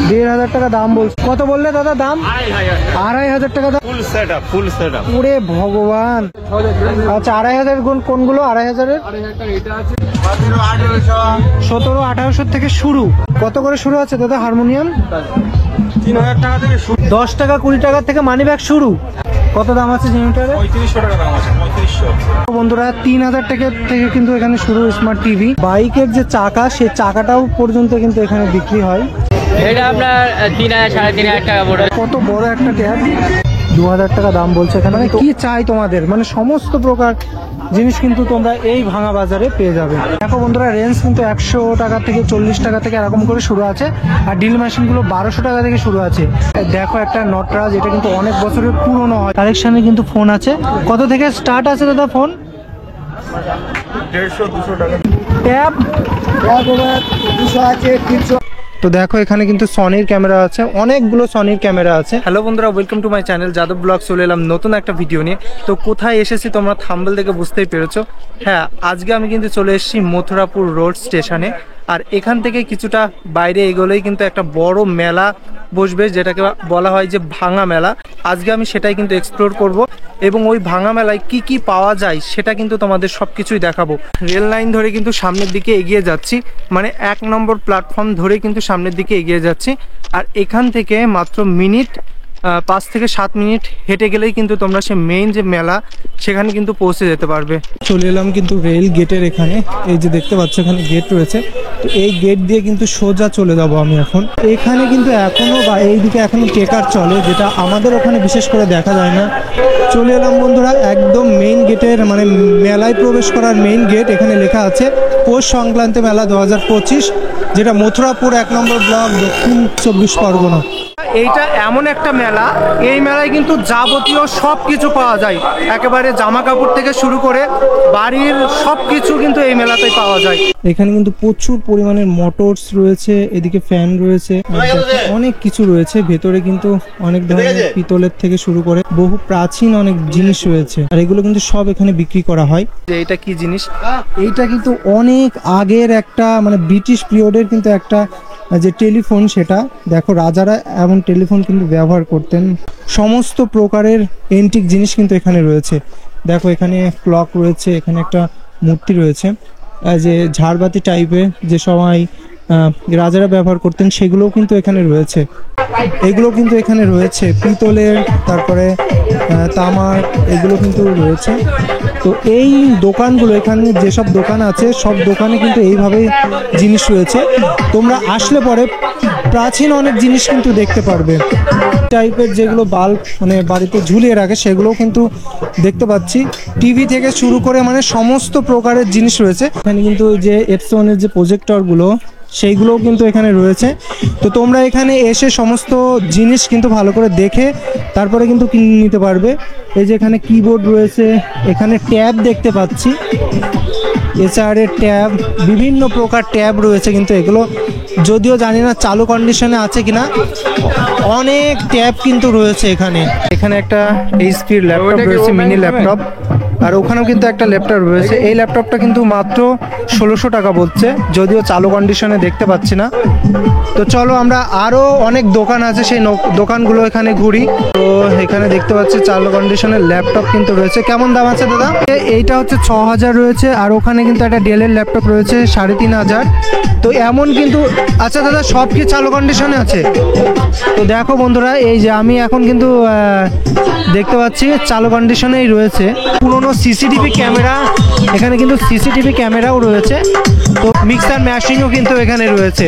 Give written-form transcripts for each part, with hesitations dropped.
1,500 টাকা দাম বলছে। কত বললে দাদা দাম? 2,500 টাকা দাম। Full set up. ওরে ভগবান। আচ্ছা 2,500 কোনগুলো? 2,500-এর 1700-1800 থেকে শুরু। কত করে শুরু আছে দাদা হারমোনিয়াম? 3,000 টাকা থেকে শুরু। 10 টাকা 20 টাকা থেকে মানি ব্যাগ শুরু। কত দাম আছে জেনিটারে? 3500 টাকা দাম আছে। 3500। বন্ধুরা 3,000 টাকা থেকে কিন্তু এখানে শুরু স্মার্ট টিভি। বাইকের যে চাকা, সেই চাকাটাও পর্যন্ত কিন্তু এখানে বিক্রি হয়। এটা আপনার 3,000 3,500 টাকা পড়ে। কত বড় একটা ট্যাব, 2,000 টাকা দাম বলছে এখানে। মানে কি চাই তোমাদের, মানে সমস্ত প্রকার জিনিস কিন্তু তোমরা এই ভাঙা বাজারে পেয়ে যাবে। দেখো বন্ধুরা রেঞ্জ কিন্তু 100 টাকা থেকে 40 টাকা থেকে এরকম করে শুরু আছে। আর ড্রিল মেশিনগুলো 1200 টাকা থেকে শুরু আছে। দেখো একটা নটরাজ, এটা কিন্তু অনেক বছরের পুরনো হয়। কালেকশনে কিন্তু ফোন আছে। কত থেকে স্টার্ট আছে দাদা ফোন? 150-200 টাকা। ট্যাব 200 আছে, 300। তো দেখো এখানে কিন্তু সনির ক্যামেরা আছে, অনেকগুলো সনির ক্যামেরা আছে। হ্যালো বন্ধুরা, welcome to my channel Yadav blog. চলে এলাম নতুন একটা ভিডিও নিয়ে। তো কোথায় এসেছি তোমরা থাম্বনেল দেখে বুঝতেই পেরেছো। হ্যাঁ, আজকে আমি কিন্তু চলে এসেছি মথুরাপুর রোড স্টেশনে। আর এখান থেকে কিছুটা বাইরে এগোলেই কিন্তু একটা বড় মেলা বসবে, যেটাকে বলা হয় যে ভাঙা মেলা। আজকে আমি সেটাই কিন্তু এক্সপ্লোর করব এবং ওই ভাঙা মেলায় কি কি পাওয়া যায় সেটা কিন্তু তোমাদের সবকিছুই দেখাবো। রেল লাইন ধরে কিন্তু সামনের দিকে এগিয়ে যাচ্ছি, মানে 1 নম্বর প্ল্যাটফর্ম ধরে কিন্তু সামনের দিকে এগিয়ে যাচ্ছি। আর এখান থেকে মাত্র 5 থেকে 7 মিনিট হেঁটে গেলেই কিন্তু তোমরা সে মেইন যে মেলা সেখানে কিন্তু পৌঁছে যেতে পারবে। চলে এলাম কিন্তু রেল গেটের এখানে। এই যে দেখতে পাচ্ছ এখানে গেট রয়েছে। তো এই গেট দিয়ে কিন্তু সোজা চলে যাব আমি এখন। এখানে কিন্তু এখনো বা এইদিকে এখনো টেকার চলে, যেটা আমাদের ওখানে বিশেষ করে দেখা যায় না। চলে এলাম বন্ধুরা একদম মেইন গেটের, মানে মেলায় প্রবেশ করার মেইন গেট। এখানে লেখা আছে পৌষ সংক্রান্তি মেলা 2025, যেটা মথুরাপুর 1 নম্বর ব্লক, দক্ষিণ 24 পরগনা। এইটা এমন একটা মেলা, এই মেলায় কিন্তু যাবতীয় সব কিছু পাওয়া যায়। একেবারে জামা কাপড় থেকে শুরু করে বাড়ির সব কিছু কিন্তু এই মেলাতেই পাওয়া যায়। এখানে কিন্তু প্রচুর পরিমাণের মোটরস রয়েছে, এদিকে ফ্যান রয়েছে, অনেক কিছু রয়েছে। ভেতরে কিন্তু অনেক ধরনের পিতলের থেকে শুরু করে বহু প্রাচীন অনেক জিনিস রয়েছে। আর এগুলো কিন্তু সব এখানে বিক্রি করা হয়। এইটা কি জিনিস? এইটা কিন্তু অনেক আগের একটা, মানে ব্রিটিশ পিরিয়ডের কিন্তু একটা যে টেলিফোন, সেটা দেখো রাজারা এমন টেলিফোন কিন্তু ব্যবহার করতেন। সমস্ত প্রকারের এন্টিক জিনিস কিন্তু এখানে রয়েছে। দেখো এখানে ক্লক রয়েছে, এখানে একটা মূর্তি রয়েছে যে ঝাড়বাতি টাইপের, যে সময় রাজারা ব্যবহার করতেন, সেগুলোও কিন্তু এখানে রয়েছে। এগুলো কিন্তু এখানে রয়েছে পিতলের, তারপরে তামার, এগুলো কিন্তু রয়েছে। তো এই দোকানগুলো, এখানে যেসব দোকান আছে সব দোকানে কিন্তু এইভাবেই জিনিস রয়েছে। তোমরা আসলে পরে প্রাচীন অনেক জিনিস কিন্তু দেখতে পারবে। টাইপের যেগুলো বাল্ব মানে বাড়িতে ঝুলিয়ে রাখে সেগুলোও কিন্তু দেখতে পাচ্ছি। টিভি থেকে শুরু করে মানে সমস্ত প্রকারের জিনিস রয়েছে। এখানে কিন্তু যে এপসনের যে প্রজেক্টরগুলো সেইগুলোও কিন্তু এখানে রয়েছে। তো তোমরা এখানে এসে সমস্ত জিনিস কিন্তু ভালো করে দেখে তারপরে কিন্তু কিনে নিতে পারবে। এই যে এখানে কিবোর্ড রয়েছে, এখানে ট্যাব দেখতে পাচ্ছি, এসআরের ট্যাব, বিভিন্ন প্রকার ট্যাব রয়েছে। কিন্তু এগুলো যদিও জানি না চালু কন্ডিশনে আছে কিনা। অনেক ট্যাব কিন্তু রয়েছে এখানে। এখানে একটা এইচপির ল্যাপটপ রয়েছে, মিনি ল্যাপটপ। আর ওখানেও কিন্তু একটা ল্যাপটপ রয়েছে। এই ল্যাপটপটা কিন্তু মাত্র 1600 টাকা বলছে, যদিও চালু কন্ডিশনে দেখতে পাচ্ছি না। তো চলো আমরা আরও অনেক দোকান আছে, সেই দোকানগুলো এখানে ঘুরি। তো এখানে দেখতে পাচ্ছি চালু কন্ডিশনের ল্যাপটপ কিন্তু রয়েছে। কেমন দাম আছে দাদা? এইটা হচ্ছে 6000 রয়েছে। আর ওখানে কিন্তু একটা ডেলের ল্যাপটপ রয়েছে 3500। তো এমন কিন্তু, আচ্ছা দাদা সব কি চালু কন্ডিশনে আছে? তো দেখো বন্ধুরা, এই যে আমি এখন কিন্তু দেখতে পাচ্ছি চালু কন্ডিশনেই রয়েছে। পুরনো সিসিটিভি ক্যামেরা, এখানে কিন্তু সিসিটিভি ক্যামেরাও রয়েছে। তো মিক্সার মেশিনও কিন্তু এখানে রয়েছে।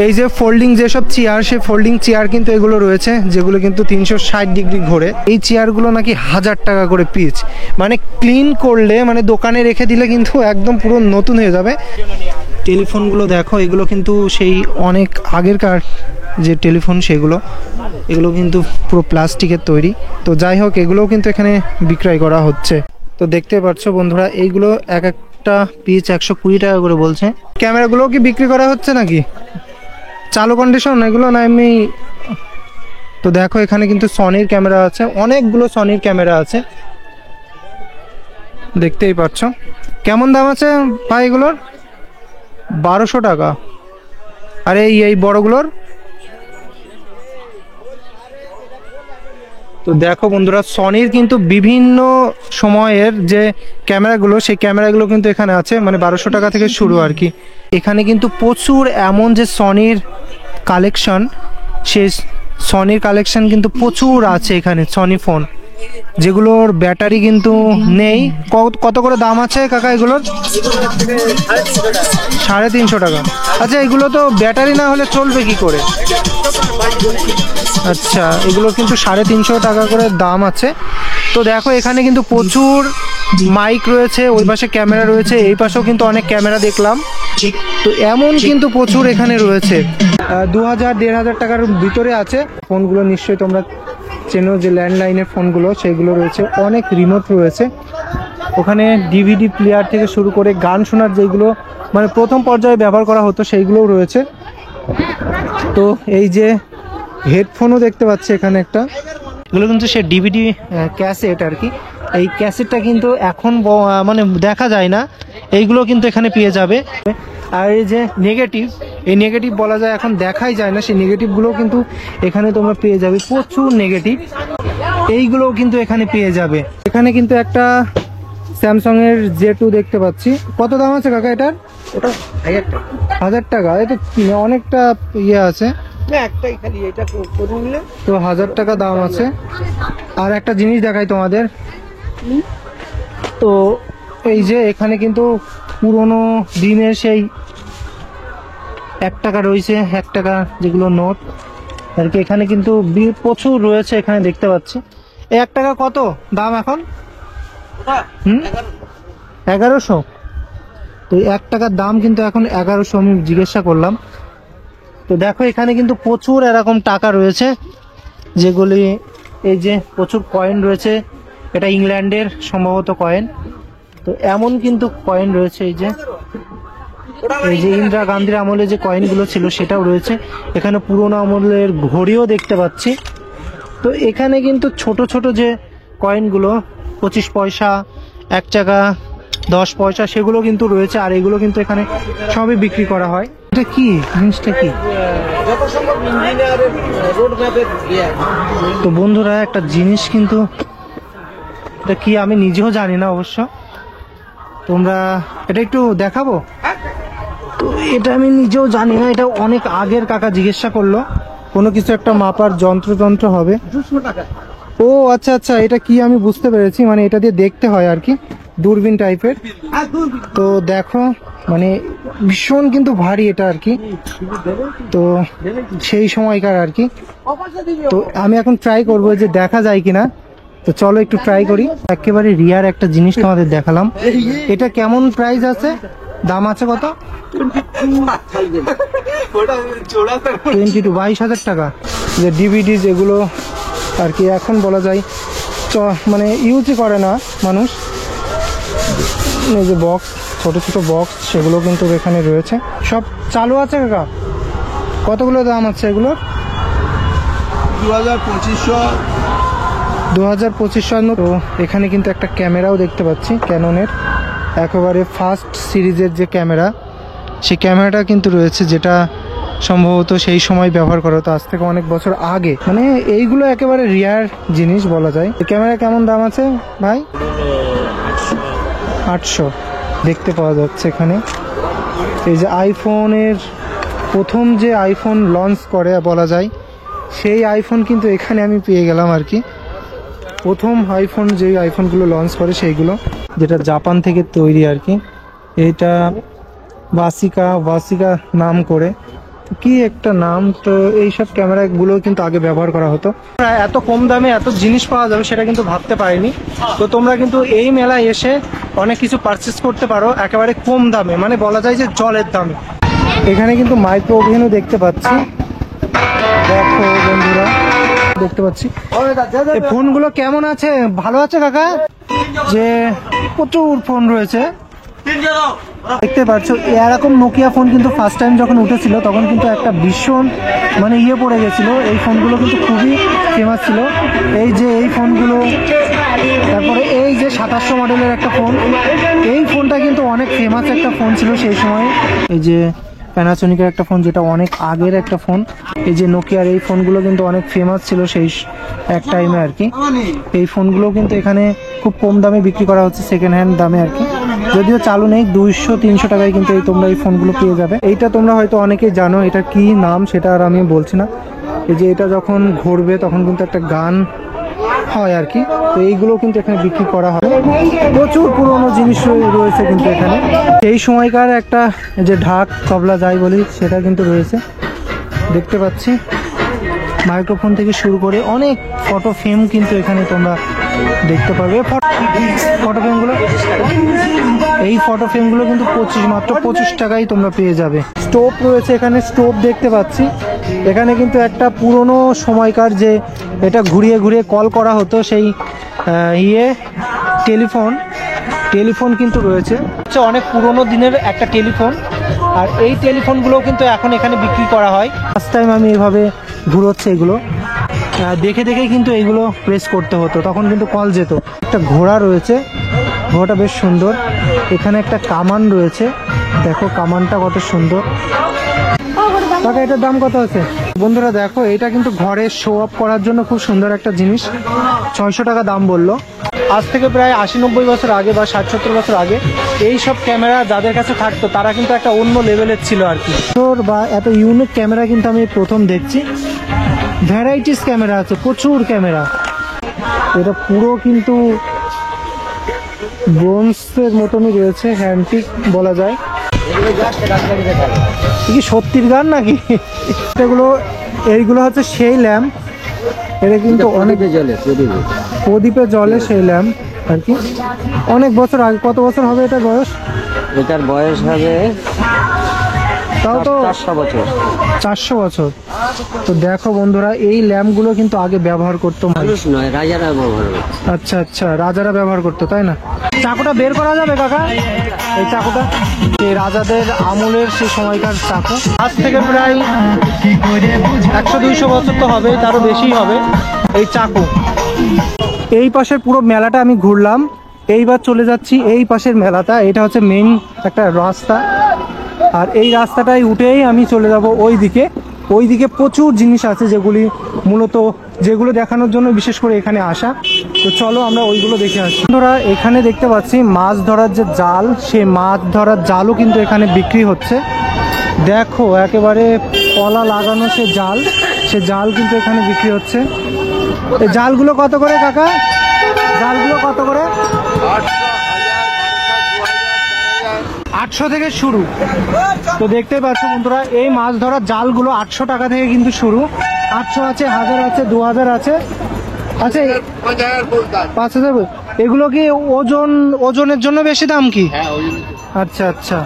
এই যে ফোল্ডিং যেসব চেয়ার, সেই ফোল্ডিং চেয়ার কিন্তু এগুলো রয়েছে, যেগুলো কিন্তু 360 ডিগ্রি ঘোরে। এই চেয়ারগুলো নাকি 1000 টাকা করে পিস। মানে ক্লিন করলে, মানে দোকানে রেখে দিলে কিন্তু একদম পুরো নতুন হয়ে যাবে। টেলিফোনগুলো দেখো, এগুলো কিন্তু সেই অনেক আগেরকার যে টেলিফোন সেগুলো, এগুলো কিন্তু পুরো প্লাস্টিকের তৈরি। তো যাই হোক, এগুলোও কিন্তু এখানে বিক্রয় করা হচ্ছে। তো দেখতে পাচ্ছ বন্ধুরা, এইগুলো এক একটা পিস 120 টাকা করে বলছে। ক্যামেরাগুলোও কি বিক্রি করা হচ্ছে নাকি চালু কন্ডিশন এগুলো, না এমনি? তো দেখো এখানে কিন্তু সনির ক্যামেরা আছে, অনেকগুলো সনির ক্যামেরা আছে, দেখতেই পাচ্ছ। কেমন দাম আছে ভাই এগুলোর? 1200 টাকা। আর এই বড়গুলোর তো দেখো বন্ধুরা, সনির কিন্তু বিভিন্ন সময়ের যে ক্যামেরাগুলো, সেই ক্যামেরাগুলো কিন্তু এখানে আছে, মানে 1200 টাকা থেকে শুরু আর কি। এখানে কিন্তু প্রচুর এমন যে সনির কালেকশন, সেই সনির কালেকশন কিন্তু প্রচুর আছে এখানে। সনি ফোন যেগুলোর ব্যাটারি কিন্তু নেই। কত করে দাম আছে কাকা এগুলোর? 350 টাকা। আচ্ছা, এগুলো তো ব্যাটারি না হলে চলবে কি করে? আচ্ছা, এগুলো কিন্তু 350 টাকা করে দাম আছে। তো দেখো এখানে কিন্তু প্রচুর মাইক রয়েছে, ওই পাশে ক্যামেরা রয়েছে, এই পাশেও কিন্তু অনেক ক্যামেরা দেখলাম। তো এমন কিন্তু প্রচুর এখানে রয়েছে। 2000-1500 টাকার ভিতরে আছে ফোনগুলো, নিশ্চয়ই তোমরা চেনো যে ল্যান্ডলাইনের ফোনগুলো, সেইগুলো রয়েছে। অনেক রিমোট রয়েছে ওখানে, ডিভিডি প্লেয়ার থেকে শুরু করে গান শোনার যেগুলো মানে প্রথম পর্যায়ে ব্যবহার করা হতো সেইগুলোও রয়েছে। তো এই যে হেডফোনও দেখতে পাচ্ছি এখানে একটা, এগুলো কিন্তু সে ডিভিডি ক্যাসেট আর কি। এই ক্যাসেটটা কিন্তু এখন মানে দেখা যায় না, এইগুলো কিন্তু এখানে পেয়ে যাবে। আর এই যে নেগেটিভ, এই নেগেটিভ বলা যায় এখন দেখাই যায় না, সেই নেগেটিভগুলোও কিন্তু এখানে তোমরা পেয়ে যাবে। প্রচুর নেগেটিভ, এইগুলোও কিন্তু এখানে পেয়ে যাবে। এখানে কিন্তু একটা স্যামসাং এর J2 দেখতে পাচ্ছি। কত দাম আছে কাকা এটার? ওটা 1000 টাকা। 1000 টাকা? এটা অনেকটা ইয়ে আছে একটাই খালি, এটা করে নিলে তো 1000 টাকা দাম আছে। আর একটা জিনিস দেখাই তোমাদের, তো এই যে এখানে কিন্তু পুরোনো দিনের সেই 1 টাকা রয়েছে, 1 টাকা যেগুলো নোট আর কি। এখানে কিন্তু প্রচুর রয়েছে এখানে দেখতে পাচ্ছি। এই 1 টাকা কত দাম এখন? 1100। তো 1 টাকার দাম কিন্তু এখন 1100, আমি জিজ্ঞাসা করলাম। তো দেখো এখানে কিন্তু প্রচুর এরকম টাকা রয়েছে, যেগুলি এই যে প্রচুর কয়েন রয়েছে। এটা ইংল্যান্ডের সম্ভবত কয়েন। তো এমন কিন্তু কয়েন রয়েছে, এই যে ইন্দিরা গান্ধীর আমলে যে কয়েনগুলো ছিল সেটাও রয়েছে এখানে। পুরোনো আমলের ঘড়িও দেখতে পাচ্ছি। তো এখানে কিন্তু ছোট ছোট যে কয়েনগুলো 25 পয়সা, 1 টাকা, 10 পয়সা, সেগুলো কিন্তু রয়েছে। আর এগুলো কিন্তু এখানে সবই বিক্রি করা হয়। এটা কি জিনিসটা কি? যত সম্ভব ইঞ্জিনিয়ারের রোড ম্যাপের তো বন্ধুরা, একটা জিনিস কিন্তু এটা কি আমি নিজেও জানি না অবশ্য, তোমরা এটা একটু দেখাবো? তো এটা আমি নিজেও জানি না, এটা অনেক আগের কাকা জিজ্ঞাসা করলো, কোনো কিছু একটা মাপার যন্ত্র হবে। 200 টাকা। ও আচ্ছা আচ্ছা, এটা কি আমি বুঝতে পেরেছি, মানে এটা দিয়ে দেখতে হয় আর কি, দূরবীন টাইপের। তো দেখো মানে ভীষণ কিন্তু ভারী এটা আর কি। তো সেই সময়কার আর কি। তো আমি এখন ট্রাই করবো যে দেখা যায় কিনা। তো চলো একটু ট্রাই করি। একেবারে রিয়ার একটা জিনিস তোমাদের দেখালাম। এটা কেমন প্রাইস আছে, দাম আছে কত? 22,000 টাকা। যে ডিভিডি যেগুলো আর কি এখন বলা যায় মানে ইউজই করে না মানুষ, এই যে বক্স, ছোট ছোট বক্স, সেগুলো কিন্তু এখানে রয়েছে। সব চালু আছে কাকা? কতগুলো দাম আছে এগুলোর? 2500। তো এখানে কিন্তু একটা ক্যামেরাও দেখতে পাচ্ছি, ক্যাননের একেবারে ফার্স্ট সিরিজের যে ক্যামেরা, সেই ক্যামেরাটা কিন্তু রয়েছে, যেটা সম্ভবত সেই সময় ব্যবহার করা হতো, আজ থেকে অনেক বছর আগে। মানে এইগুলো একেবারে রিয়ার জিনিস বলা যায়। ক্যামেরা কেমন দাম আছে ভাই? 800 দেখতে পাওয়া যাচ্ছে এখানে। এই যে আইফোনের প্রথম যে আইফোন লঞ্চ করে বলা যায়, সেই আইফোন কিন্তু এখানে আমি পেয়ে গেলাম আর কি। প্রথম আইফোন, যে আইফোনগুলো লঞ্চ করে সেইগুলো, যেটা জাপান থেকে তৈরি আর কি। এটা ওয়াসিকা নাম করে কি একটা নাম। তো এইসব ক্যামেরাগুলো কিন্তু আগে ব্যবহার করা হতো। এত কম দামে এত জিনিস পাওয়া যাবে সেটা কিন্তু ভাবতে পারিনি। তো তোমরা কিন্তু এই মেলায় এসে অনেক কিছু পারচেস করতে পারো একেবারে কম দামে, মানে বলা যায় যে জলের দামে। এখানে কিন্তু মাইক্রো ওভেনও দেখতে পাচ্ছি, দেখো বন্ধুরা দেখতে পাচ্ছি। এই ফোনগুলো কেমন আছে, ভালো আছে কাকা? যে প্রচুর ফোন রয়েছে দেখতে পাচ্ছ। এরকম নোকিয়া ফোন কিন্তু ফার্স্ট টাইম যখন উঠেছিল তখন কিন্তু একটা ভীষণ মানে পড়ে গেছিল। এই ফোনগুলো কিন্তু খুবই ফেমাস ছিল। এই যে এই ফোনগুলো, তারপরে এই যে 2700 মডেলের একটা ফোন, এই ফোনটা কিন্তু অনেক ফেমাস একটা ফোন ছিল সেই সময়। এই যে প্যানাসোনিকের একটা ফোন, যেটা অনেক আগের একটা ফোন। এই যে নোকিয়ার এই ফোনগুলো কিন্তু অনেক ফেমাস ছিল সেই এক টাইমে আর কি। এই ফোনগুলো কিন্তু এখানে খুব কম দামে বিক্রি করা হচ্ছে, সেকেন্ড হ্যান্ড দামে আর কি। যদিও চালু নেই, 200-300 টাকায় কিন্তু তোমরা এই ফোনগুলো পেয়ে যাবে। এইটা তোমরা হয়তো অনেকেই জানো, এটা কি নাম সেটা আর আমি বলছি না। এই যে এটা যখন ঘুরবে তখন কিন্তু একটা গান হয় আর কি। তো এইগুলো কিন্তু এখানে বিক্রি করা হয়। প্রচুর পুরনো জিনিস রয়েছে কিন্তু এখানে। এই সময়কার একটা যে ঢাক তবলা যাই বলি সেটা কিন্তু রয়েছে, দেখতে পাচ্ছি। মাইক্রোফোন থেকে শুরু করে অনেক ফটো ফ্রেম কিন্তু এখানে তোমরা দেখতে পাবে। ফটো ফ্রেমগুলো, এই ফটো ফ্রেমগুলো কিন্তু মাত্র 25 টাকায় তোমরা পেয়ে যাবে। স্টোভ রয়েছে এখানে, স্টোভ দেখতে পাচ্ছি। এখানে কিন্তু একটা পুরনো সময়কার যে এটা ঘুরিয়ে ঘুরিয়ে কল করা হতো সেই টেলিফোন কিন্তু রয়েছে। অনেক পুরনো দিনের একটা টেলিফোন, আর এই টেলিফোনগুলো কিন্তু এখন এখানে বিক্রি করা হয়। ফার্স্ট টাইম আমি এভাবে ঘুরোচ্ছে এগুলো দেখে দেখে কিন্তু এইগুলো প্রেস করতে হতো, তখন কিন্তু কল যেত। একটা ঘোড়া রয়েছে, ঘোড়াটা বেশ সুন্দর। এখানে একটা কামান রয়েছে, দেখো কামানটা কত সুন্দর। টাকা এটার দাম কত আছে বন্ধুরা? দেখো এটা কিন্তু ঘরে শো আপ করার জন্য খুব সুন্দর একটা জিনিস। 600 টাকা দাম বললো। আজ থেকে প্রায় 80-90 বছর আগে বা 60-70 বছর আগে এই সব ক্যামেরা যাদের কাছে থাকতো তারা কিন্তু একটা অন্য লেভেলের ছিল আর কি। বা এত ইউনিক ক্যামেরা কিন্তু আমি প্রথম দেখছি। ভ্যারাইটিস ক্যামেরা আছে, প্রচুর ক্যামেরা। এটা পুরো কিন্তু ব্রোঞ্জের মতনই রয়েছে, হ্যান্টিক বলা যায়। কি সত্যির গান নাকি? এইগুলো হচ্ছে সেই ল্যাম্প। এটা কিন্তু অনেক প্রদীপে জ্বলে সেই ল্যাম্প আর কি। অনেক বছর আগে, কত বছর হবে এটার বয়স? এটার বয়স হবে তাও তো 400 বছর। 400 বছর। তো দেখো বন্ধুরা, এই ল্যাম্পগুলো কিন্তু আগে ব্যবহার করতো মানুষ নয়, রাজারা ব্যবহার করত। আচ্ছা আচ্ছা, রাজারা ব্যবহার করতো, তাই না? চাকুটা বের করা যাবে কাকা? এই চাকুটা এই রাজাদের আমলের সেই সময়কার চাকু। আজ থেকে প্রায় 100-200 বছর তো হবে, তারও বেশি হবে এই চাকু। এই পাশের পুরো মেলাটা আমি ঘুরলাম, এইবার চলে যাচ্ছি এই পাশের মেলাটা। এটা হচ্ছে মেইন একটা রাস্তা, আর এই রাস্তাটায় উঠেই আমি চলে যাব ওইদিকে প্রচুর জিনিস আছে যেগুলো দেখানোর জন্য বিশেষ করে এখানে আসা। তো চলো আমরা ওইগুলো দেখে আসি। বন্ধুরা এখানে দেখতে পাচ্ছি মাছ ধরার যে জাল, সেই মাছ ধরার জালও কিন্তু এখানে বিক্রি হচ্ছে। দেখো একেবারে কলা লাগানো সে জাল কিন্তু এখানে বিক্রি হচ্ছে। এই জালগুলো কত করে কাকা? জালগুলো কত করে? 800 থেকে শুরু। তো দেখতে পাচ্ছ বন্ধুরা, এই মাছ ধরার জালগুলো 800 টাকা থেকে কিন্তু শুরু। 800 আছে, 1000 আছে, 2000 আছে, 5000। এগুলো কি ওজনের জন্য বেশি দাম কি? আচ্ছা আচ্ছা।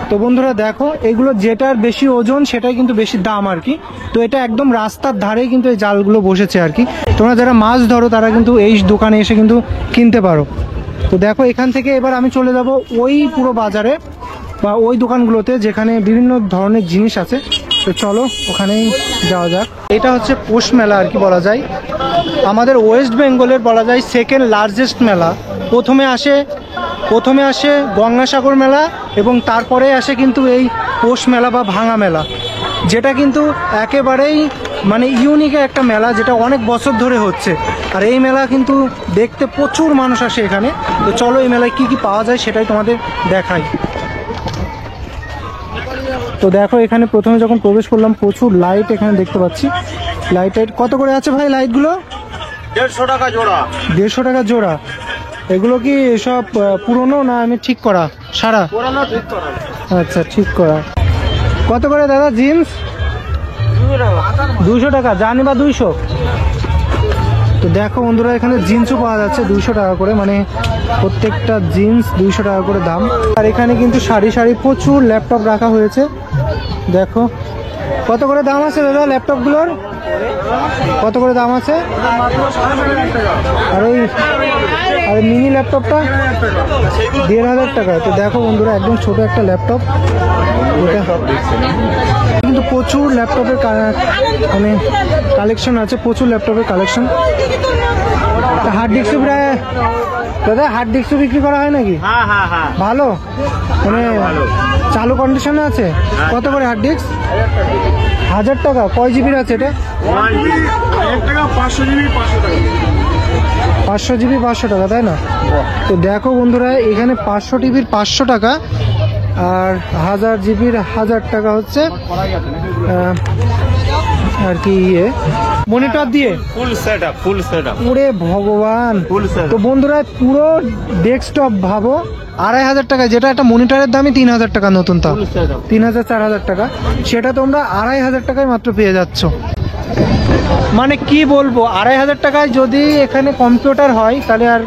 তো বন্ধুরা দেখো, এগুলো যেটার বেশি ওজন সেটাই কিন্তু বেশি দাম আর কি। তো এটা একদম রাস্তার ধারেই কিন্তু এই জালগুলো বসেছে আর কি। তোমরা যারা মাছ ধরো তারা কিন্তু এই দোকানে এসে কিন্তু কিনতে পারো। তো দেখো এখান থেকে এবার আমি চলে যাব ওই পুরো বাজারে বা ওই দোকানগুলোতে যেখানে বিভিন্ন ধরনের জিনিস আছে। তো চলো ওখানেই যাওয়া যাক। এটা হচ্ছে পৌষ মেলা আর কি বলা যায়, আমাদের ওয়েস্ট বেঙ্গলের বলা যায় সেকেন্ড লার্জেস্ট মেলা। প্রথমে আসে গঙ্গাসাগর মেলা এবং তারপরে আসে কিন্তু এই পৌষ মেলা বা ভাঙা মেলা, যেটা কিন্তু একেবারেই মানে ইউনিক একটা মেলা, যেটা অনেক বছর ধরে হচ্ছে। আর এই মেলা কিন্তু দেখতে প্রচুর মানুষ আসে এখানে। তো চলো এই মেলায় কি কি পাওয়া যায় সেটাই তোমাদের দেখাই। তো দেখো এখানে প্রথমে যখন প্রবেশ করলাম প্রচুর লাইট এখানে দেখতে পাচ্ছি। লাইট কত করে আছে ভাই লাইটগুলো? 150 টাকা জোড়া। 150 টাকা জোড়া। এগুলো কি সব পুরনো না আমি ঠিক করা সারা? আচ্ছা ঠিক করা। কত করে দাদা জিন্স? 200 টাকা। জানি বা 200। তো দেখো বন্ধুরা এখানে জিন্সও পাওয়া যাচ্ছে 200 টাকা করে, মানে প্রত্যেকটা জিন্স 200 টাকা করে দাম। আর এখানে কিন্তু সারি প্রচুর ল্যাপটপ রাখা হয়েছে। দেখো কত করে দাম আছে দাদা ল্যাপটপগুলোর? কত করে দাম আছে? আর মিনি ল্যাপটপটা 1500 টাকা। তো দেখো বন্ধুরা একদম ছোট একটা ল্যাপটপ, কিন্তু প্রচুর ল্যাপটপের মানে কালেকশন আছে, প্রচুর ল্যাপটপের কালেকশন। হার্ড ডিস্কও প্রায় দাদা, হার্ড ডিস্কও বিক্রি করা হয় নাকি? হ্যাঁ ভালো, মানে চালু কন্ডিশনে আছে। কত করে হার্ড ডিস্ক? 1000 টাকা। কয় জিবির আছে এটা? 500 জিবি 500 টাকা। 500 জিবি 500 টাকা, তাই না? তো দেখো বন্ধুরা, এখানে 500 টিবির 500 টাকা আর 1000 জিবির 1000 টাকা হচ্ছে আর কি মনিটর দিয়ে ফুল সেটআপ। ওরে ভগবান! Full set. তো বন্ধুরা, পুরো ডেস্কটপ ভাবো 2500 টাকা, যেটা একটা মনিটরের দামই 3000 টাকা নতুন, তা 3000 4000 টাকা, সেটা তোমরা 2500 টাকায় মাত্র পেয়ে যাচ্ছ। মানে কি বলবো, 2500 টাকায় যদি এখানে কম্পিউটার হয় তাহলে আর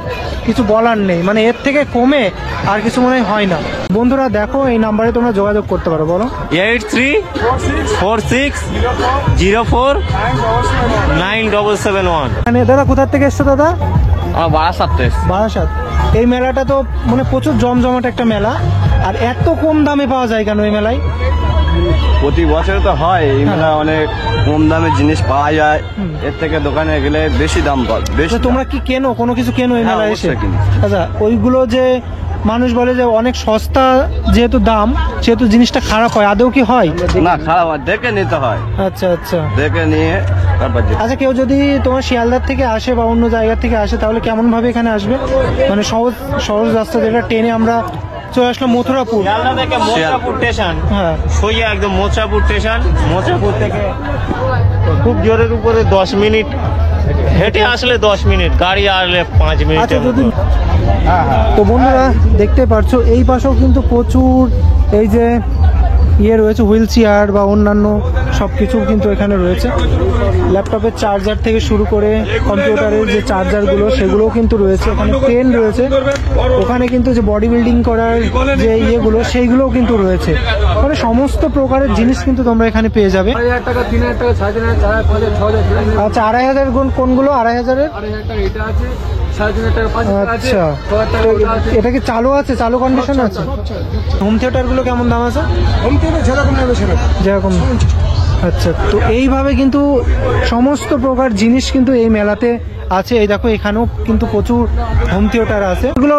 কিছু বলার নেই, মানে এর থেকে কমে আর কিছু মনে হয় না। বন্ধুরা দেখো, এই নাম্বারে তোমরা যোগাযোগ করতে পারো। বলো 834604097771। মানে দাদা কোথা থেকে এসছো দাদা? বারাসাত। বারাসাত। এই মেলাটা তো মানে প্রচুর জমজমাট একটা মেলা, আর এত কম দামে পাওয়া যায় কেন এই মেলায়? প্রতি বছর তো হয় এই মেলা, অনেক কম দামে জিনিস পাওয়া যায়। এর থেকে দোকানে গেলে বেশি দাম পাবে, বেশি। তো তোমরা কি কেনো, কোনো কিছু কেনো এই হ্যাঁ, মেলায় এসে? অবশ্যই কিনি। আচ্ছা, ওইগুলো যে মানুষ বলে যে অনেক সস্তা যেহেতু দাম, সেহেতু জিনিসটা খারাপ হয়, আদৌ কি হয়? না, খারাপ হয়, দেখে নিতে হয়, আচ্ছা আচ্ছা। দেখে নিয়ে তারপর আচ্ছা, কেউ যদি তোমার শিয়ালদার থেকে আসে বা অন্য জায়গা থেকে আসে, তাহলে কেমন ভাবে এখানে আসবে? মানে সহজ রাস্তা, যেটা ট্রেনে আমরা চলে আসলাম মথুরাপুর। শিয়ালদা থেকে মোচাপুর স্টেশন, হ্যাঁ, সোজা একদম মোচাপুর স্টেশন। মোচাপুর থেকে খুব জোরের উপরে 10 মিনিট হেঁটে আসলে 10 মিনিট, গাড়ি আসলে 5 মিনিট। আচ্ছা, যদি তো বন্ধুরা দেখতে পারছো, এই পাশেও কিন্তু প্রচুর এই যে রয়েছে হুইল চেয়ার বা অন্যান্য সব কিছু কিন্তু এখানে রয়েছে। ল্যাপটপের চার্জার থেকে শুরু করে কম্পিউটারের যে চার্জারগুলো, সেগুলোও কিন্তু রয়েছে। এখানে পেন রয়েছে, ওখানে কিন্তু যে বডি বিল্ডিং করার যে ইয়েগুলো, সেইগুলোও কিন্তু রয়েছে। মানে সমস্ত প্রকারের জিনিস কিন্তু তোমরা এখানে পেয়ে যাবে। 3000 টাকা, 3000 টাকা, 3500, 4000, 6000। আচ্ছা, 2500 কোনগুলো? 2500-এর? 2500 টাকা এটা আছে, 3500 টাকা, 5000 আছে, আচ্ছা, 6000 টাকা ওটা আছে। এটা কি চালু আছে, চালু কন্ডিশন আছে? হোম থিয়েটার গুলো কেমন দাম আছে? হোম থিয়েটার যেরকম নেবে সেরকম। যেরকম। আচ্ছা, তো এইভাবে কিন্তু সমস্ত প্রকার জিনিস কিন্তু এই মেলাতে আছে। এই দেখো, এখানেও কিন্তু প্রচুর হোম থিয়েটার আছে। এগুলো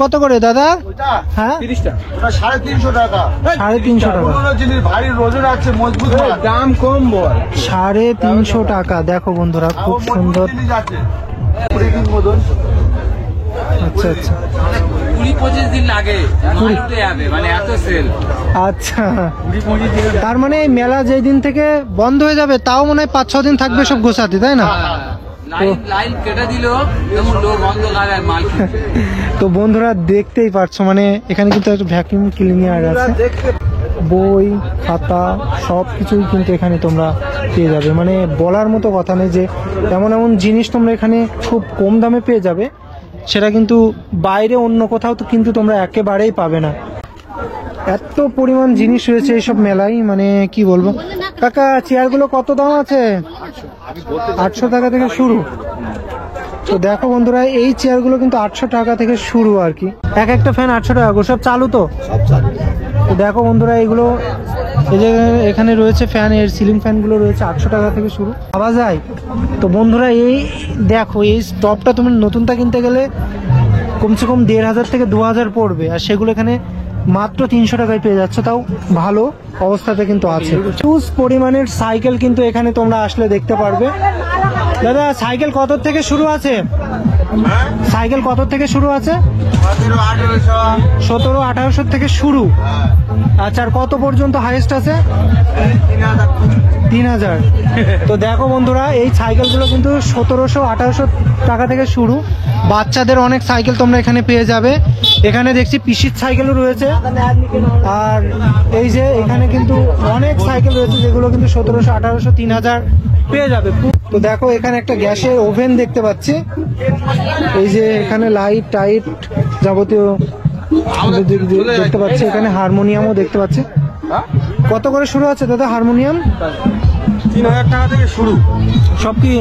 কত করে দাদা? হ্যাঁ, 30 টাকা। ওটা 350 টাকা। 350 টাকা। পুরোনো জিনিস, ভারী ওজন আছে, মজবুত মাল। দাম কম বল। 350 টাকা। দেখো বন্ধুরা, খুব সুন্দর। জিনিস আছে। ব্রেকিং মতন। আচ্ছা আচ্ছা 20-25 দিন লাগে মাল উঠে যাবে, মানে এত সেল। আচ্ছা, তার মানে এই মেলা যেই দিন থেকে বন্ধ হয়ে যাবে, তাও মনে হয় 5-6 দিন থাকবে সব গোছাতে, তাই না? লাইন কেটে দিল, যেমন লোক অন্ধকার আর মাল কিনছে। তো বন্ধুরা দেখতেই পারছো, মানে এখানে কিন্তু একটা ভ্যাকুয়াম ক্লিনার আছে, বই খাতা সব কিছুই কিন্তু এখানে তোমরা পেয়ে যাবে। মানে বলার মতো কথা নেই যে এমন এমন জিনিস তোমরা এখানে খুব কম দামে পেয়ে যাবে, সেটা কিন্তু বাইরে অন্য কোথাও তো কিন্তু তোমরা একেবারেই পাবে না। এত পরিমাণ জিনিস রয়েছে এইসব মেলায়, মানে কি বলবো। কাকা, চেয়ারগুলো কত দাম আছে? 800 টাকা থেকে শুরু। তো দেখো বন্ধুরা, এই চেয়ারগুলো কিন্তু 800 টাকা থেকে শুরু আর কি। এক একটা ফ্যান 800 টাকা করে, সব চালু তো? তো দেখো বন্ধুরা, এইগুলো এই যে এখানে রয়েছে ফ্যান, এর সিলিং ফ্যানগুলো রয়েছে 800 টাকা থেকে শুরু, পাওয়া যায়। তো বন্ধুরা, এই দেখো, এই স্টপটা তুমি নতুনটা কিনতে গেলে কমসে কম 1500 থেকে 2000 পড়বে, আর সেগুলো এখানে মাত্র 300 টাকায় পেয়ে যাচ্ছে, তাও ভালো অবস্থাতে কিন্তু আছে। হিউজ পরিমাণের সাইকেল কিন্তু এখানে তোমরা আসলে দেখতে পারবে। দাদা, সাইকেল কত থেকে শুরু আছে? সাইকেল কত থেকে শুরু আছে? 1700-1800 থেকে শুরু। আচ্ছা, আর কত পর্যন্ত হাইয়েস্ট আছে? 3000। তো দেখো বন্ধুরা, এই সাইকেলগুলো কিন্তু 1700-1800 টাকা থেকে শুরু। বাচ্চাদের অনেক সাইকেল তোমরা এখানে পেয়ে যাবে। এখানে দেখছি পিসির সাইকেলও রয়েছে, আর এই যে এখানে কিন্তু অনেক সাইকেল রয়েছে যেগুলো কিন্তু 1700-1800, 3000 পেয়ে যাবে। তো দেখো, এখানে একটা গ্যাসের ওভেন দেখতে পাচ্ছি। এই যে এখানে লাইট টাইট যাবতীয় দেখতে পাচ্ছি। এখানে হারমোনিয়ামও দেখতে পাচ্ছি। কত করে শুরু আছে দাদা হারমোনিয়াম? 3000 টাকা থেকে শুরু, সব কি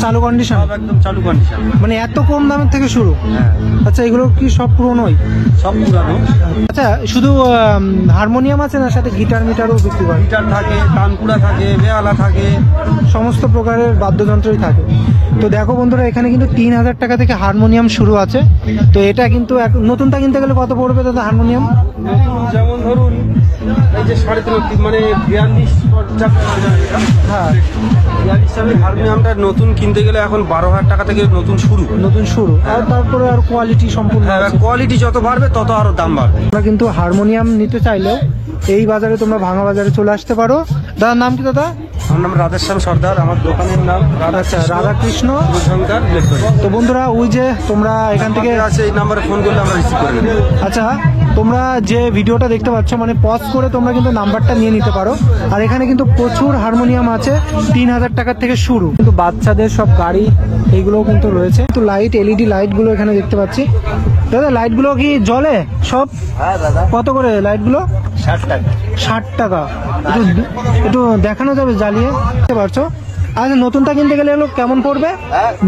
চালু কন্ডিশন? একদম চালু কন্ডিশন। মানে এত কম দামের থেকে শুরু? আচ্ছা, এগুলো কি সব পুরনোই? সব পুরানো। আচ্ছা, শুধু হারমোনিয়াম আছে না সাথে গিটার মিটারও বিক্রি করে? গিটার থাকে, তানপুরা থাকে, বেহালা থাকে, সমস্ত প্রকারের বাদ্যযন্ত্রই থাকে। তো দেখো বন্ধুরা, এখানে কিন্তু 3000 টাকা থেকে হারমোনিয়াম শুরু আছে। তো এটা কিন্তু নতুনটা কিনতে গেলে কত পড়বে দাদা হারমোনিয়াম? যেমন ধরুন এই যে 3.5 মানে 42 হ্যাঁ, 42 সালের হারমোনিয়ামটা নতুন কিনতে গেলে এখন 12,000 টাকা থেকে নতুন শুরু। নতুন শুরু। আর তারপরে আর কোয়ালিটি সম্পূর্ণ হ্যাঁ, আছে। কোয়ালিটি যত বাড়বে তত আরো দাম বাড়বে। তোমরা কিন্তু হারমোনিয়াম নিতে চাইলেও এই বাজারে তোমরা ভাঙা বাজারে চলে আসতে পারো। দাদার নাম কি দাদা? আমার নাম রাধেশ্যাম সর্দার, আমার দোকানের নাম আচ্ছা, রাধাকৃষ্ণ শঙ্কর। তো বন্ধুরা, ওই যে তোমরা এখান থেকে আছে, এই নাম্বারে ফোন করলে আমরা রিসিভ করে নেব। আচ্ছা, তোমরা যে ভিডিওটা দেখতে পাচ্ছ মানে পজ করে তোমরা কিন্তু নাম্বারটা নিয়ে নিতে পারো। আর এখানে কিন্তু প্রচুর হারমোনিয়াম আছে, 3000 টাকার থেকে শুরু। কিন্তু বাচ্চাদের সব গাড়ি এইগুলোও কিন্তু রয়েছে। কিন্তু লাইট, এলইডি লাইটগুলো এখানে দেখতে পাচ্ছি। দাদা, লাইটগুলো কি জ্বলে সব? হ্যাঁ দাদা, কত করে লাইটগুলো? 60 টাকা। 60 টাকা। একটু দেখানো যাবে জ্বালিয়ে? দেখতে পারছো? আচ্ছা, নতুনটা কিনতে গেলে এগুলো কেমন পড়বে?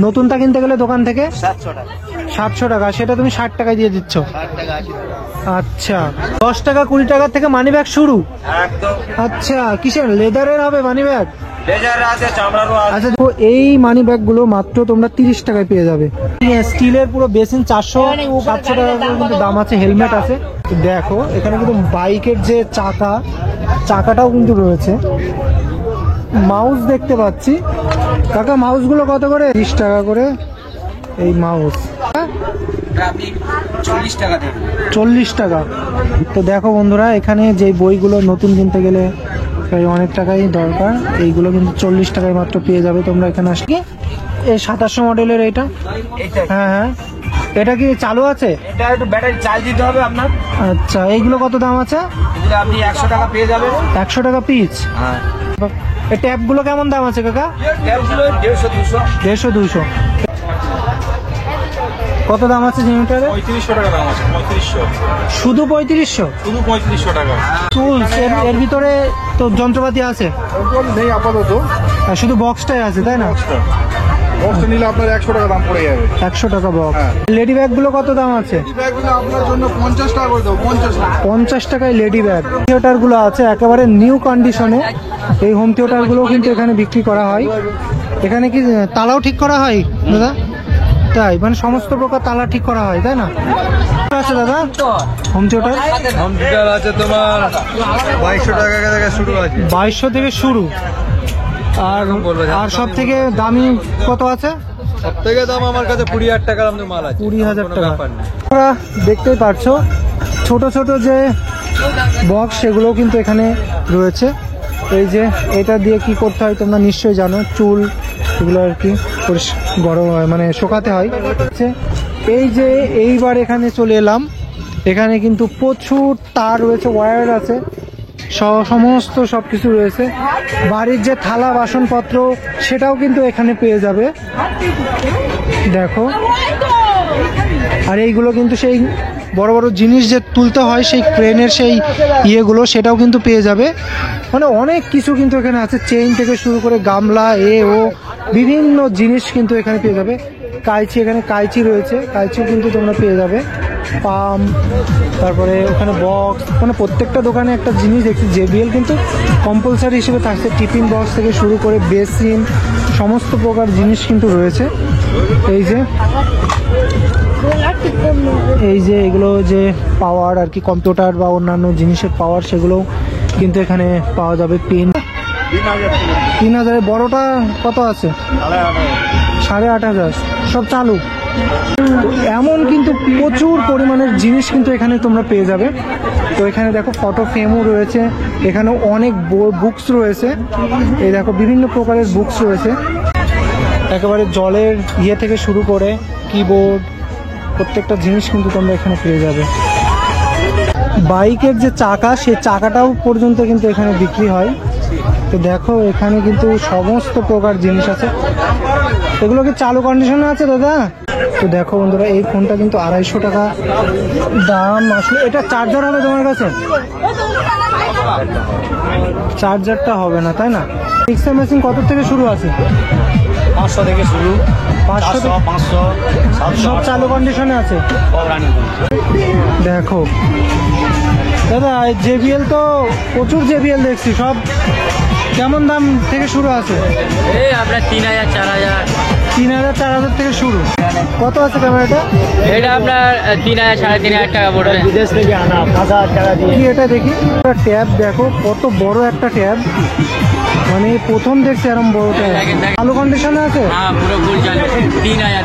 নতুনটা কিনতে গেলে দোকান থেকে 700 টাকা। 700 টাকা, সেটা তুমি 60 টাকায় দিয়ে দিচ্ছ? 60 টাকা 80 টাকা। আচ্ছা, 10 টাকা 20 টাকার থেকে মানি ব্যাগ শুরু? একদম। আচ্ছা, কিসের, লেদারের হবে মানি ব্যাগ? লেজার আছে, চামড়ারও আছে। আচ্ছা, তো এই মানি ব্যাগগুলো মাত্র তোমরা 30 টাকায় পেয়ে যাবে। স্টিলের পুরো বেসিন 400-700 টাকা করে কিন্তু দাম আছে। হেলমেট আছে। তো দেখো, এখানে কিন্তু বাইকের যে চাকাটাও কিন্তু রয়েছে। মাউস দেখতে পাচ্ছি। কাকা, মাউসগুলো কত করে? 30 টাকা করে এই মাউস। আপনি 40 টাকা দেবেন। 40 টাকা। তো দেখো বন্ধুরা, এখানে যে বইগুলো নতুন কিনতে গেলে প্রায় অনেক টাকাই দরকার, এইগুলো কিন্তু 40 টাকায় মাত্র পেয়ে যাবে তোমরা এখানে আসলে। এই 2700 মডেলের এইটা? হ্যাঁ হ্যাঁ। এটা কি চালু আছে? এটা একটু ব্যাটারি চার্জ দিতে হবে আপনার। আচ্ছা, এইগুলো কত দাম আছে? এটা আপনি 100 টাকা পেয়ে যাবেন। 100 টাকা পিস? হ্যাঁ। এই ট্যাপগুলো কেমন দাম আছে কাকা? ক্যাপগুলো 150-200। 150-200। কত দাম আছে জেনারেটরের? 3500 টাকা দাম আছে। 3500। শুধু 3500? শুধু 3500 টাকা। টুলস এর ভিতরে তো যন্ত্রপাতি আছে? নেই আপাতত, আর শুধু বক্সটাই আছে, তাই না? বক্সটা নিলে আপনার 100 টাকা দাম পড়ে যাবে। 100 টাকা বক্স। লেডি ব্যাগগুলো কত দাম আছে? এই ব্যাগগুলো আপনার জন্য 50 টাকা করে দেবো। 50 টাকা। 50 টাকায় লেডি ব্যাগ। থিয়েটারগুলো আছে একেবারে নিউ কন্ডিশনে। এই হোম থিয়েটারগুলো কিন্তু এখানে বিক্রি করা হয়। এখানে কি তালাও ঠিক করা হয় দাদা? তাই, মানে সমস্ত প্রকার তালা ঠিক করা হয়, তাই না? আছে দাদা হোম থিয়েটার? হোম থিয়েটার আছে তোমার 2200 টাকা থেকে শুরু আছে। 2200 থেকে শুরু। আর সব থেকে দামি কত আছে? সব থেকে দাম আমার কাছে 20,000 টাকার আমাদের মাল আছে। 20,000 কোনো টাকা। ব্যাপার নেই। তোমরা দেখতেই পারছো ছোট ছোট যে বক্স, সেগুলো কিন্তু এখানে রয়েছে। এই যে এটা দিয়ে কি করতে হয় তোমরা নিশ্চয়ই জানো, চুল এগুলো আর কি গরম হয়, মানে শুকাতে হয়। এই যে এইবার এখানে চলে এলাম, এখানে কিন্তু প্রচুর তার রয়েছে, ওয়্যার আছে, সমস্ত সবকিছু রয়েছে। বাড়ির যে থালা বাসনপত্র সেটাও কিন্তু এখানে পেয়ে যাবে, দেখো। আর এইগুলো কিন্তু সেই বড় বড় জিনিস যে তুলতে হয়, সেই ক্রেনের সেই ইয়েগুলো, সেটাও কিন্তু পেয়ে যাবে। মানে অনেক কিছু কিন্তু এখানে আছে, চেইন থেকে শুরু করে গামলা ও বিভিন্ন জিনিস কিন্তু এখানে পেয়ে যাবে। কাইচি, এখানে কাইচি রয়েছে, কাইচিও কিন্তু তোমরা পেয়ে যাবে। পাম্প, তারপরে ওখানে বক্স, মানে প্রত্যেকটা দোকানে একটা জিনিস দেখছি JBL কিন্তু কম্পালসারি হিসেবে থাকছে। টিফিন বক্স থেকে শুরু করে বেসিন, সমস্ত প্রকার জিনিস কিন্তু রয়েছে। এই যে এগুলো যে পাওয়ার আর কি, কম্পিউটার বা অন্যান্য জিনিসের পাওয়ার, সেগুলো কিন্তু এখানে পাওয়া যাবে। পিন 3000। বড়টা কত আছে? 8,500। সব চালু। এমন কিন্তু প্রচুর পরিমাণের জিনিস কিন্তু এখানে তোমরা পেয়ে যাবে। তো এখানে দেখো ফটো ফ্রেমও রয়েছে, এখানে অনেক বুকস রয়েছে। এই দেখো বিভিন্ন প্রকারের বুকস রয়েছে, একেবারে জলের ইয়ে থেকে শুরু করে কিবোর্ড, প্রত্যেকটা জিনিস কিন্তু তোমরা এখানে পেয়ে যাবে। বাইকের যে চাকা, সেই চাকাটাও পর্যন্ত কিন্তু এখানে বিক্রি হয়। তো দেখো এখানে কিন্তু সমস্ত প্রকার জিনিস আছে। এগুলো কি চালু কন্ডিশনে আছে দাদা? তো দেখো বন্ধুরা, এই ফোনটা কিন্তু 250 টাকা দাম। আসলে এটা চার্জার হবে তোমার কাছে? চার্জারটা হবে না, তাই না? মিক্সার মেশিন কত থেকে শুরু আছে? 500 থেকে শুরু, 500 400, 500, 700, সব চালু কন্ডিশনে আছে। সব রানিং। দেখো দাদা, JBL তো প্রচুর JBL দেখছি, সব কেমন দাম থেকে শুরু আছে? এই আপনার 3000, 4000। 3000, 4000 থেকে শুরু। কত আছে ক্যামেরাটা? এটা আপনার 3000, 3500 টাকা পড়বে। বিদেশ থেকে আনা 5000 টাকা দিয়ে। কি এটা দেখি, ট্যাব দেখো কত বড় একটা ট্যাব, মানে প্রথম দেখছি এরকম বড় ট্যাব। চালু কন্ডিশনে আছে? হ্যাঁ, পুরো ফুল চালু। 3000।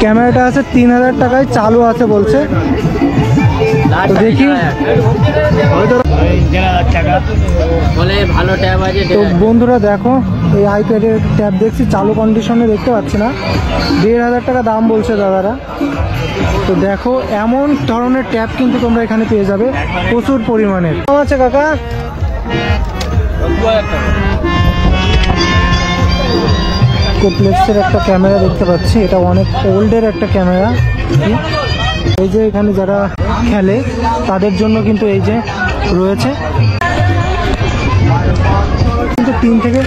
ক্যামেরাটা আছে 3000 টাকায়, চালু আছে বলছে। তো দেখি বলে ভালো ট্যাব আছে। তো বন্ধুরা দেখো, এই আইপ্যাডের ট্যাব দেখছি চালু কন্ডিশনে, দেখতে পাচ্ছি না। 1500 টাকা দাম বলছে দাদারা। তো দেখো এমন ধরনের ট্যাব কিন্তু তোমরা এখানে পেয়ে যাবে প্রচুর পরিমাণে। কেমন আছে কাকা? কোপ্লেক্সের একটা ক্যামেরা দেখতে পাচ্ছি, এটা অনেক ওল্ডের একটা ক্যামেরা। এই যে এখানে যারা খেলে তাদের জন্য কিন্তু এই যে রয়েছে, কিন্তু 3 থেকে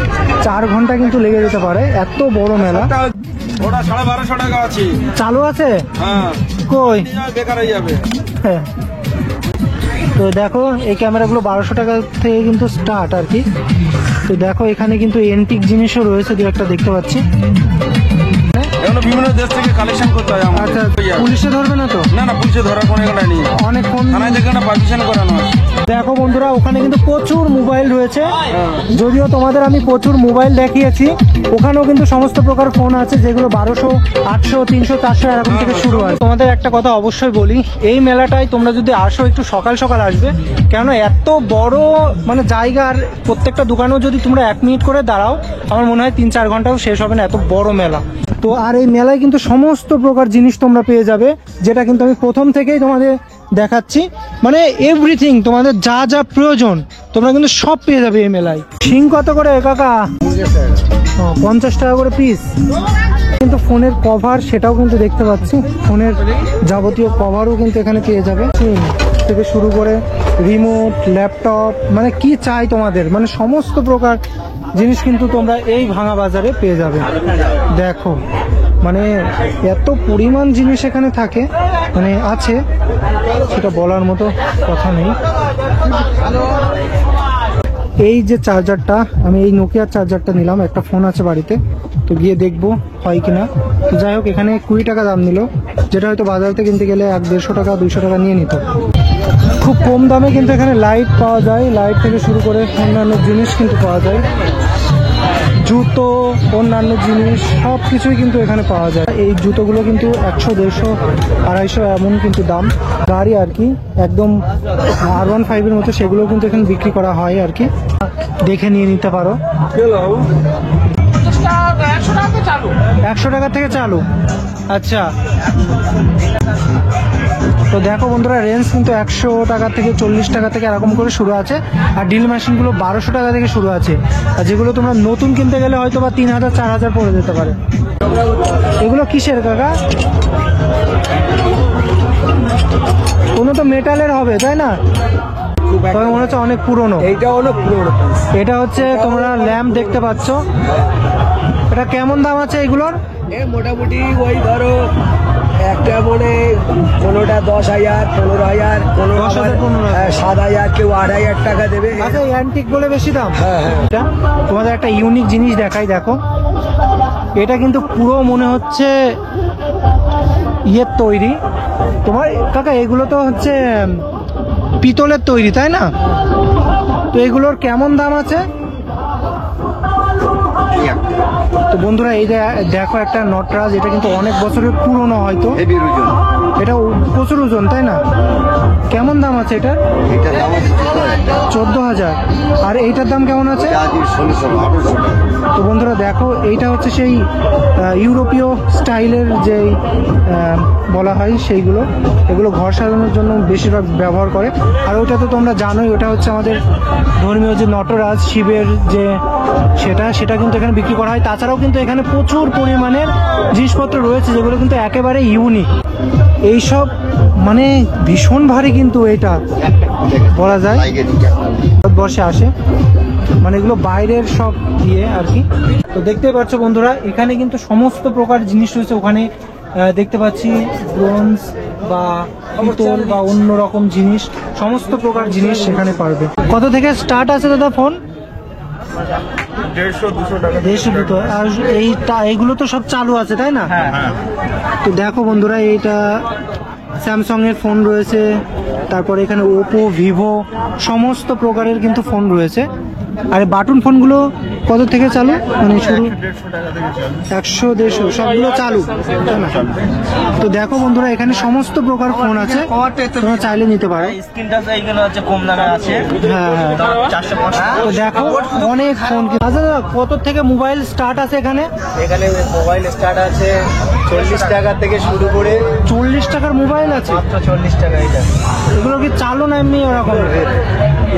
4 ঘন্টা কিন্তু লেগে যেতে পারে, এত বড় মেলা। ওটা 1250 টাকা আছে। চালু আছে? হ্যাঁ, কই বেকার হয়ে যাবে। হ্যাঁ। তো দেখো এই ক্যামেরাগুলো 1200 টাকা থেকে কিন্তু স্টার্ট আর কি। তো দেখো এখানে কিন্তু এন্টিক জিনিসও রয়েছে, দু একটা দেখতে পাচ্ছি। এগুলো বিভিন্ন দেশ থেকে কালেকশন করতে হয় আমার। আচ্ছা, পুলিশে ধরবে না তো? না, পুলিশে ধরার কোনো এগুলো নেই। অনেক ফোন থানায় থেকে না পারমিশন করানো আছে। দেখো বন্ধুরা, ওখানে কিন্তু প্রচুর মোবাইল রয়েছে। যদিও তোমাদের আমি প্রচুর মোবাইল দেখিয়েছি, ওখানেও কিন্তু সমস্ত প্রকার ফোন আছে, যেগুলো 1200, 800, 300, 400 এরকম থেকে শুরু হয়। তোমাদের একটা কথা অবশ্যই বলি, এই মেলাটায় তোমরা যদি আসো একটু সকাল সকাল আসবে, কেন এত বড় মানে জায়গার প্রত্যেকটা দোকানেও যদি তোমরা 1 মিনিট করে দাঁড়াও, আমার মনে হয় 3-4 ঘন্টাও শেষ হবে না, এত বড় মেলা। তো আর এই মেলায় কিন্তু সমস্ত প্রকার জিনিস তোমরা পেয়ে যাবে, যেটা কিন্তু আমি প্রথম থেকেই তোমাদের দেখাচ্ছি, মানে এভরিথিং তোমাদের যা যা প্রয়োজন তোমরা কিন্তু সব পেয়ে যাবে এই মেলায়। শিং কত করে কাকা? 50 টাকা করে পিস। কিন্তু ফোনের কভার সেটাও কিন্তু দেখতে পাচ্ছি, ফোনের যাবতীয় কভারও কিন্তু এখানে পেয়ে যাবে, থেকে শুরু করে রিমোট, ল্যাপটপ, মানে কি চাই তোমাদের, মানে সমস্ত প্রকার জিনিস কিন্তু তোমরা এই ভাঙা বাজারে পেয়ে যাবে। দেখো মানে এত পরিমাণ জিনিস এখানে থাকে, মানে আছে, সেটা বলার মতো কথা নেই। এই যে চার্জারটা, আমি এই নোকিয়ার চার্জারটা নিলাম, একটা ফোন আছে বাড়িতে, তো গিয়ে দেখবো হয় কিনা। তো যাই হোক, এখানে 20 টাকা দাম নিল, যেটা হয়তো বাজারতে কিনতে গেলে 150 টাকা 200 টাকা নিয়ে নিত। খুব কম দামে কিন্তু এখানে লাইট পাওয়া যায়, লাইট থেকে শুরু করে অন্যান্য জিনিস কিন্তু পাওয়া যায়, জুতো, অন্যান্য জিনিস সব কিছুই কিন্তু এখানে পাওয়া যায়। এই জুতোগুলো কিন্তু 100, 150, 250 এমন কিন্তু দাম। গাড়ি আর কি একদম R15 এর মতো, সেগুলো কিন্তু এখানে বিক্রি করা হয় আর কি, দেখে নিয়ে নিতে পারো। 100 টাকা থেকে চালু। আচ্ছা, তো দেখো বন্ধুরা, রেঞ্জ কিন্তু 100 টাকা থেকে 40 টাকা থেকে এরকম করে শুরু আছে, আর ড্রিল মেশিনগুলো 1200 টাকা থেকে শুরু আছে, আর যেগুলো তোমরা নতুন কিনতে গেলে হয়তো বা 3000, 4000 পড়ে যেতে পারে। এগুলো কিসের কাকা? কোনো তো মেটালের হবে, তাই না? তবে মনে হচ্ছে অনেক পুরনো। এইটা অনেক পুরনো। এটা হচ্ছে তোমরা ল্যাম্প দেখতে পাচ্ছ, এটা কেমন দাম আছে এগুলোর? মোটামুটি ওই ধরো একটা মনে কোনোটা 10,000, 15,000, কোনো 7,000, কেউ 8,000 টাকা দেবে। আচ্ছা, অ্যান্টিক বলে বেশি দাম। হ্যাঁ। এটা তোমাদের একটা ইউনিক জিনিস দেখাই, দেখো এটা কিন্তু পুরো মনে হচ্ছে ইয়ের তৈরি। তোমার কাকা এগুলো তো হচ্ছে পিতলের তৈরি, তাই না? তো এগুলোর কেমন দাম আছে? তো বন্ধুরা, এই যে দেখো একটা নটরাজ, এটা কিন্তু অনেক বছরের পুরনো, হয়তো এটা প্রচুর ওজন, তাই না? কেমন দাম আছে এটার? 14,000। আর এইটার দাম কেমন আছে? তো বন্ধুরা দেখো, এইটা হচ্ছে সেই ইউরোপীয় স্টাইলের যে বলা হয় সেইগুলো, এগুলো ঘর সাজানোর জন্য বেশিরভাগ ব্যবহার করে। আর ওটা তো তোমরা জানোই, ওটা হচ্ছে আমাদের ধর্মীয় যে নটরাজ, শিবের যে সেটা কিন্তু এখানে বিক্রি করা হয়। তাছাড়াও কিন্তু এখানে প্রচুর পরিমাণের জিনিসপত্র রয়েছে যেগুলো কিন্তু একেবারে ইউনিক। এইসব মানে ভীষণ ভারী কিন্তু এটা বলা যায় ভারতবর্ষে আসে, মানে এগুলো বাইরের সব দিয়ে আর কি। তো দেখতে পাচ্ছ বন্ধুরা এখানে কিন্তু সমস্ত প্রকার জিনিস রয়েছে। ওখানে দেখতে পাচ্ছি ব্রোঞ্জ বা পিতল বা অন্য রকম জিনিস, সমস্ত প্রকার জিনিস সেখানে পারবে। কত থেকে স্টার্ট আছে দাদা ফোন? 150-200 টাকা। আর এইগুলো তো সব চালু আছে তাই না? তো দেখো বন্ধুরা এইটা স্যামসাং এর ফোন রয়েছে, তারপরে এখানে ওপো, ভিভো সমস্ত প্রকারের কিন্তু ফোন রয়েছে। আর বাটন ফোনগুলো কত থেকে চালু, মানে শুরু 100-150 সবগুলো চালু তাই না? তো দেখো বন্ধুরা এখানে সমস্ত প্রকার ফোন আছে, তোমরা চাইলে নিতে পারো। হ্যাঁ হ্যাঁ, তো দেখো অনেক ফোন। আচ্ছা দাদা কত থেকে মোবাইল স্টার্ট আছে এখানে? এখানে মোবাইল স্টার্ট আছে 40 টাকা থেকে শুরু করে। 40 টাকার মোবাইল আছে? মাত্র 40 টাকা। এটা এগুলো কি চালু না এমনি ওরকম?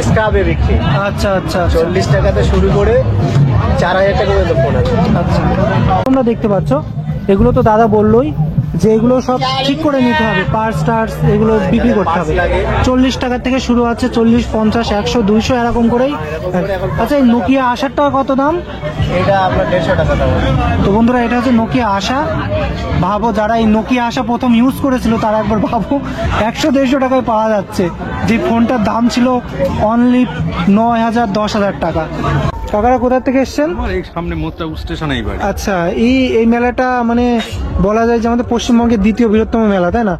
স্কাবে বিক্রি। আচ্ছা আচ্ছা, 40 টাকাতে শুরু করে 4000 টাকা পর্যন্ত ফোন আছে। আচ্ছা তোমরা দেখতে পাচ্ছ এগুলো তো দাদা বললোই যে এগুলো সব ঠিক করে নিতে হবে, পার্টস টার্স এগুলো বিক্রি করতে হবে। 40 টাকা থেকে শুরু আছে, 40, 50, 100, 200 এরকম করেই। আচ্ছা এই নোকিয়া আশারটা কত দাম? এটা আপনার 150 টাকা দাম। তো বন্ধুরা এটা হচ্ছে নোকিয়া আশা। ভাবো যারা এই নোকিয়া আশা প্রথম ইউজ করেছিল তারা একবার ভাবো 100-150 টাকায় পাওয়া যাচ্ছে, যে ফোনটার দাম ছিল অনলি 9,000-10,000 টাকা। কাকারা কোথা থেকে এসছেন? আমার এই সামনে মোত্তাবুর স্টেশনেই বাড়ি। আচ্ছা এই মেলাটা মানে বলা যায় যে আমাদের পশ্চিমবঙ্গের দ্বিতীয় বৃহত্তম মেলা তাই না?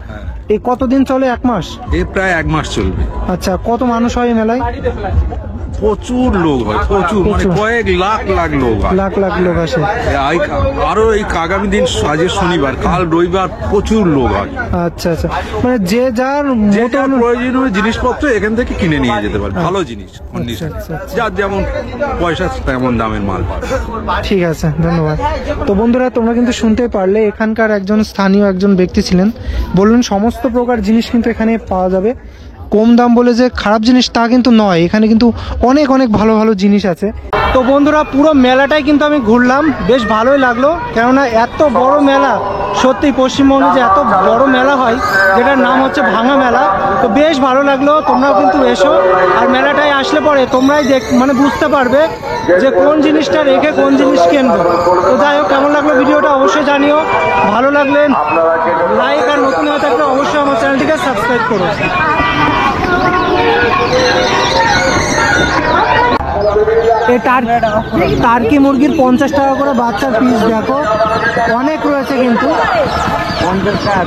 এই কতদিন চলে? 1 মাস? এ প্রায় 1 মাস চলবে। আচ্ছা কত মানুষ হয় এই মেলায়? প্রচুর লোক হয়, প্রচুর, মানে কয়েক লাখ লাখ লোক হয়। লাখ লাখ লোক আসে। আরো এই আগামী দিন আজ শনিবার, কাল রবিবার প্রচুর লোক হয়। আচ্ছা আচ্ছা, মানে যে যার যে মতো যার প্রয়োজনীয় জিনিসপত্র এখান থেকে কিনে নিয়ে যেতে পারে, ভালো জিনিস কন্ডিশন, আচ্ছা, আচ্ছা। যার যেমন পয়সা তেমন দামের মাল পাবে। ঠিক আছে, ধন্যবাদ। তো বন্ধুরা তোমরা কিন্তু শুনতে পারলে এখানকার একজন স্থানীয় একজন ব্যক্তি ছিলেন, বললেন সমস্ত প্রকার জিনিস কিন্তু এখানে পাওয়া যাবে। কম দাম বলে যে খারাপ জিনিস তা কিন্তু নয়, এখানে কিন্তু অনেক অনেক ভালো ভালো জিনিস আছে। তো বন্ধুরা পুরো মেলাটাই কিন্তু আমি ঘুরলাম, বেশ ভালোই লাগলো, কেননা এত বড় মেলা, সত্যি পশ্চিমবঙ্গে যে এত বড় মেলা হয় যেটার নাম হচ্ছে ভাঙা মেলা, তো বেশ ভালো লাগলো। তোমরাও কিন্তু এসো, আর মেলাটায় আসলে পরে তোমরাই মানে বুঝতে পারবে যে কোন জিনিসটা রেখে কোন জিনিস কিনবো। তো যাই হোক, কেমন লাগলো ভিডিওটা অবশ্যই জানিও, ভালো লাগলে লাইক, আর নতুন হয়ে থাকলে অবশ্যই আমার চ্যানেলটিকে সাবস্ক্রাইব করো। এই টার্কি মুরগির 50 টাকা করে বাচ্চার পিস, দেখো অনেক রয়েছে কিন্তু 50 টাকা।